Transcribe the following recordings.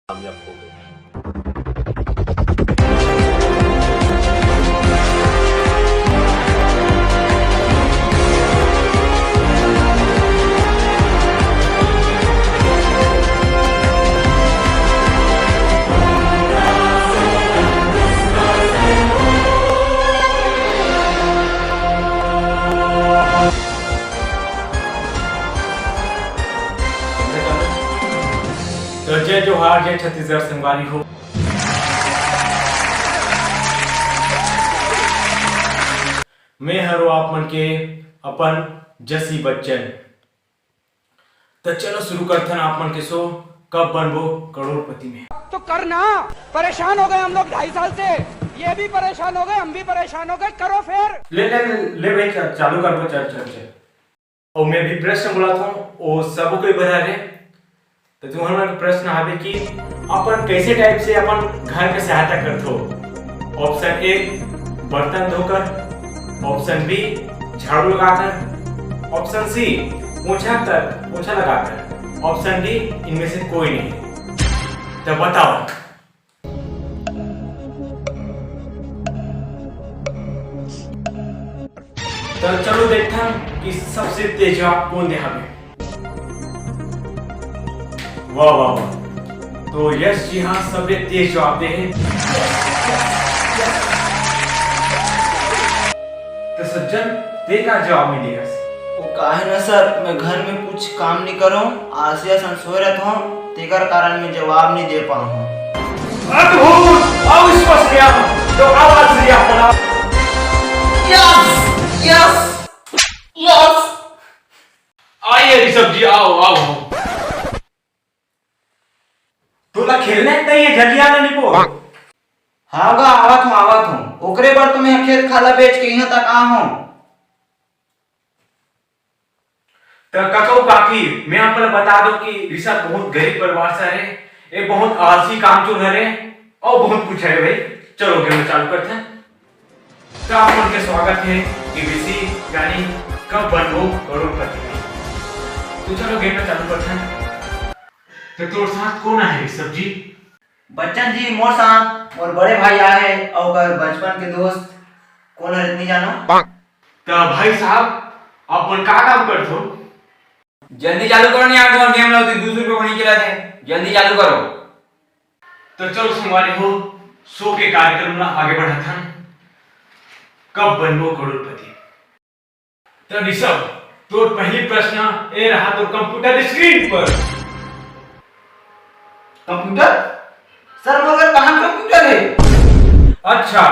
कामयाब हो गए। तो जय जोहार, जय छत्तीसगढ़ संगवारी हो। मैं हरो आप मन के अपन जसी बच्चन। तो चलो शुरू करते हैं आप मन के शो कब बनबो करोड़पति में। तो करना, परेशान हो गए हम लोग 2.5 साल से, ये भी परेशान हो गए, हम भी परेशान हो गए, करो फिर। ले ले ले भाई, चालू कर दो। चल और मैं भी प्रश्न बोला था वो सबको कोई बता रहे। तो तुम्हारा प्रश्न है कि अपन कैसे टाइप से अपन घर के सहायता करते हो। ऑप्शन ए बर्तन धोकर, ऑप्शन बी झाड़ू लगाकर, ऑप्शन सी पोछा लगाकर, ऑप्शन डी इनमें से कोई नहीं। तो बताओ। तो चलो देखते हैं कि सबसे तेज जवाब कौन दे हमें। वाह वाह वाह, तो यश जी हाँ सबसे तेज जवाब दे हैं। तो सज्जन ते का जवाब मिले यश। वो काहे न सर, मैं घर में कुछ काम नहीं करूं, आसिया सन सोए रहता हूं, तेकर कारण मैं जवाब नहीं दे पाऊं हूं। अद्भुत, अविश्वसनीय गया तो आवाज दिया पड़ा। Yes yes yes. आइए ऋषभ जी, आओ आओ। तोला खेलने नहीं है, जल्दी आना निको। हाँ गा आवत हूं। ओकरे पर तो मैं खेत खाला बेच के यहाँ तक आ हूं। तो कको काकी, मैं आपको बता दूं कि ऋषभ बहुत गरीब परिवार से है, ये बहुत आलसी कामचोर है और बहुत कुछ है भाई। चलो गेम चालू करते हैं। तो आप उनके स्वागत है केबीसी यानी कब बनबो करोड़पति में। तो चलो गेम में चालू करते हैं। तो तोर साथ कौन है ऋषभ जी? बच्चन जी मोर साथ और बड़े भाई आए और बचपन के दोस्त कौन है इतनी जानो। तो भाई साहब अपन का काम करते हो? जल्दी चालू करो, नहीं आगे और गेम लाओ, 200 रुपए को नहीं खिलाते, जल्दी चालू करो। तो चलो संगवारी हो, शो के कार्यक्रम में आगे बढ़ा था कब बनबो करोड़पति। तो ऋषभ तो पहली प्रश्न ए रहा तो कंप्यूटर स्क्रीन पर। कंप्यूटर सर, मगर कहाँ कंप्यूटर है? अच्छा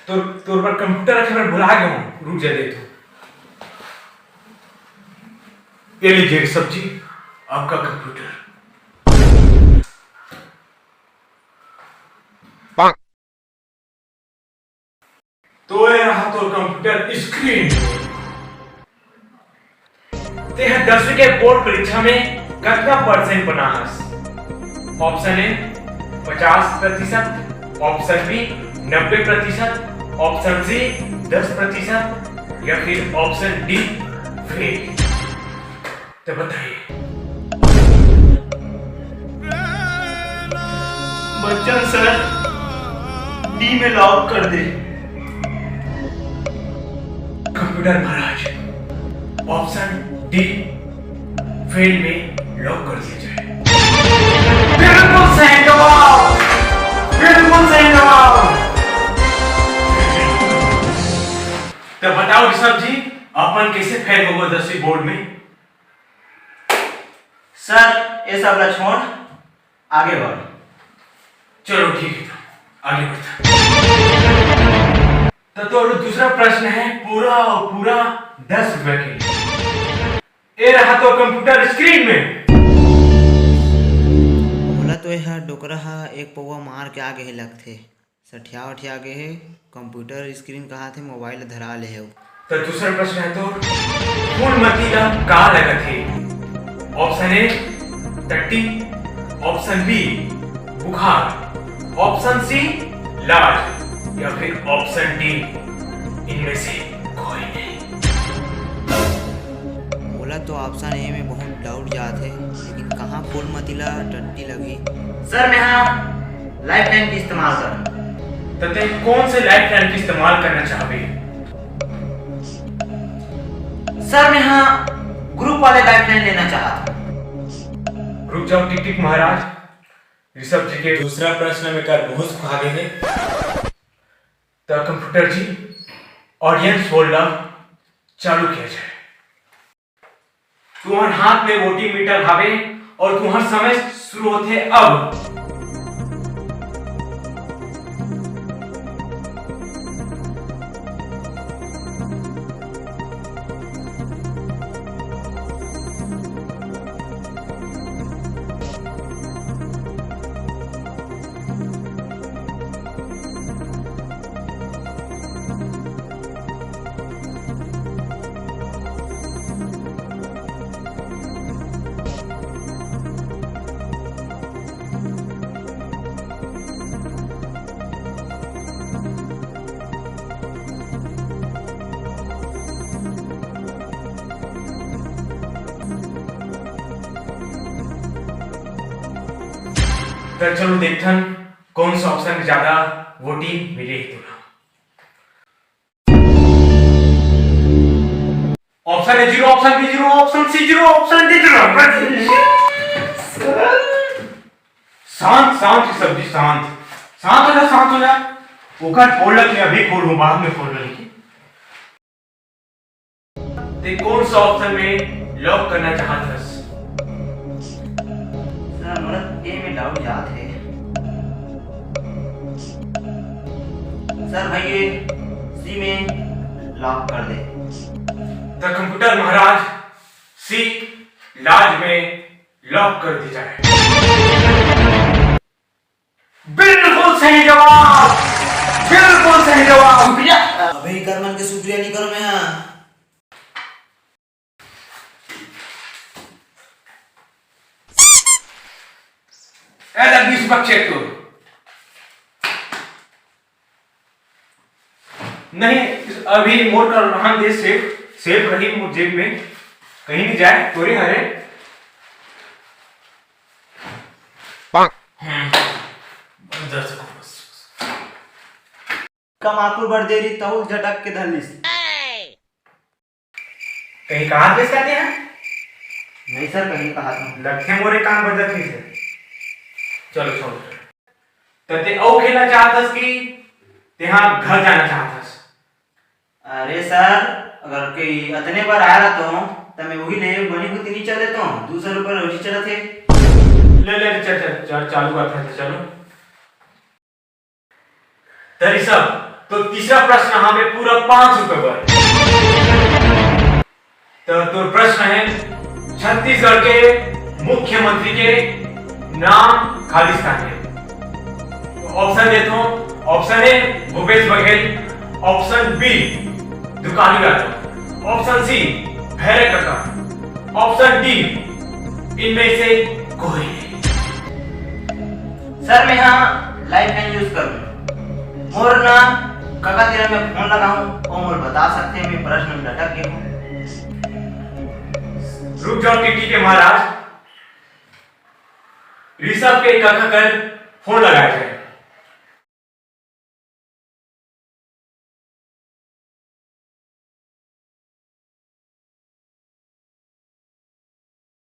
तो तोर पर कंप्यूटर रखे मैं भुला गया हूँ, रुक जा दे। तो ये लीजिए ऋषभ जी आपका कंप्यूटर। तो ये रहा तो कंप्यूटर स्क्रीन। ते 10वीं के बोर्ड परीक्षा में कितना परसेंट बना है? Option A 50%, option B 90%, option C 10% या फिर ऑप्शन डी फेल। तो बताइए। बच्चन सर, डी में लॉक कर दे। कंप्यूटर महाराज, ऑप्शन डी फेल में लॉक कर दिया जाए। बिल्कुल सही जवाब, बिल्कुल सही जवाब। तो बताओ ऋषभ जी अपन कैसे फेल हो गए 10वीं बोर्ड में? सर ये सब ला छोड़, आगे बढ़। चलो ठीक है, तो आगे बढ़ते। तो दूसरा प्रश्न है पूरा 10 रुपए के लिए। ये रहा तो कंप्यूटर स्क्रीन में। बोला तो यह डोकरा हा एक पौवा मार के आगे ही लगथे, सठिया वठिया आगे है, कंप्यूटर स्क्रीन कहाँ थे, मोबाइल धरा ले है। तो दूसरा प्रश्न है तो फूलमती का कहाँ लगा थे? ऑप्शन ए टट्टी, ऑप्शन बी बुखार, ऑप्शन सी लाज या फिर ऑप्शन डी इनमें से कोई नहीं। बोला तो ऑप्शन ए में बहुत डाउट जात है, लेकिन कहाँ फूल मतीला टट्टी लगी। सर मैं हाँ लाइफ लाइन की इस्तेमाल कर। तो ते कौन से लाइफ लाइन की इस्तेमाल करना चाहबे? सर मैं हाँ ग्रुप वाले लाइफ लाइन लेना चाहता। रुक जाओ टिक टिक महाराज। ऋषभ जी के दूसरा प्रश्न में कर बहुत आगे है। तो कंप्यूटर जी ऑडियंस होल्डर चालू किया जाए। तुम्हारे हाथ में वोटिंग मीटर हावे और तुम्हारा समय शुरू होते अब। तो चलो देखथन कौन सा ऑप्शन ज्यादा वोटिंग मिले तुला। Option A zero, option B zero, option C zero, option D zero. शांत शांत ऋषभ जी शांत। शांत हो जा, शांत हो जा। ओकर खोल के अभी खोलूं, बाद में खोल लेंगे। ते कौन सा ऑप्शन में लॉक करना चाहत हस? सर मतलब ए में डाउट जात है। सर भाई ये सी में लॉक कर दे। तो कंप्यूटर महाराज सी लाज में लॉक कर दी जाए। बिल्कुल सही जवाब, बिल्कुल सही जवाब। अबे कर मन के शुक्रिया नहीं करो मैं हाँ। बीस बच्चे तो नहीं, अभी मोर का रहन दे, सेफ सेफ रही मोर जेब में, कहीं नहीं जाए तोरे हरे। कमाकुर बढ़ दे रही तहुल झटक के धलिस। कहीं कहा पेश करते हैं? नहीं सर कहीं कहा था। लखे मोरे काम बदल नहीं से। चलो छोड़। ते औ खेलना चाहतस कि तेहा घर जाना चाहतस? अरे सर अगर कोई अतने पर आया रहा तो मैं वही ले बनी को नहीं चल देता हूँ। 200 रुपये रोजी चला थे। ले ले चल चल चल चालू करते हैं। चलो तरी सब तो तीसरा प्रश्न हमें पूरा 5 रुपए पर। तो प्रश्न है छत्तीसगढ़ के मुख्यमंत्री के नाम खालिस्तान है। ऑप्शन देता हूं। Option A Bhupesh Baghel, option B दुकानी राजा, ऑप्शन सी भैरव काका, ऑप्शन डी इनमें से कोई नहीं। सर मैं यहाँ लाइफ लाइन यूज करूँ। मोर ना काका तेरा मैं फोन लगाऊं और मोर बता सकते हैं मैं प्रश्न में लटक गया हूँ। रुक जाओ टिटी के महाराज। ऋषभ के काका कर फोन लगाया जाए।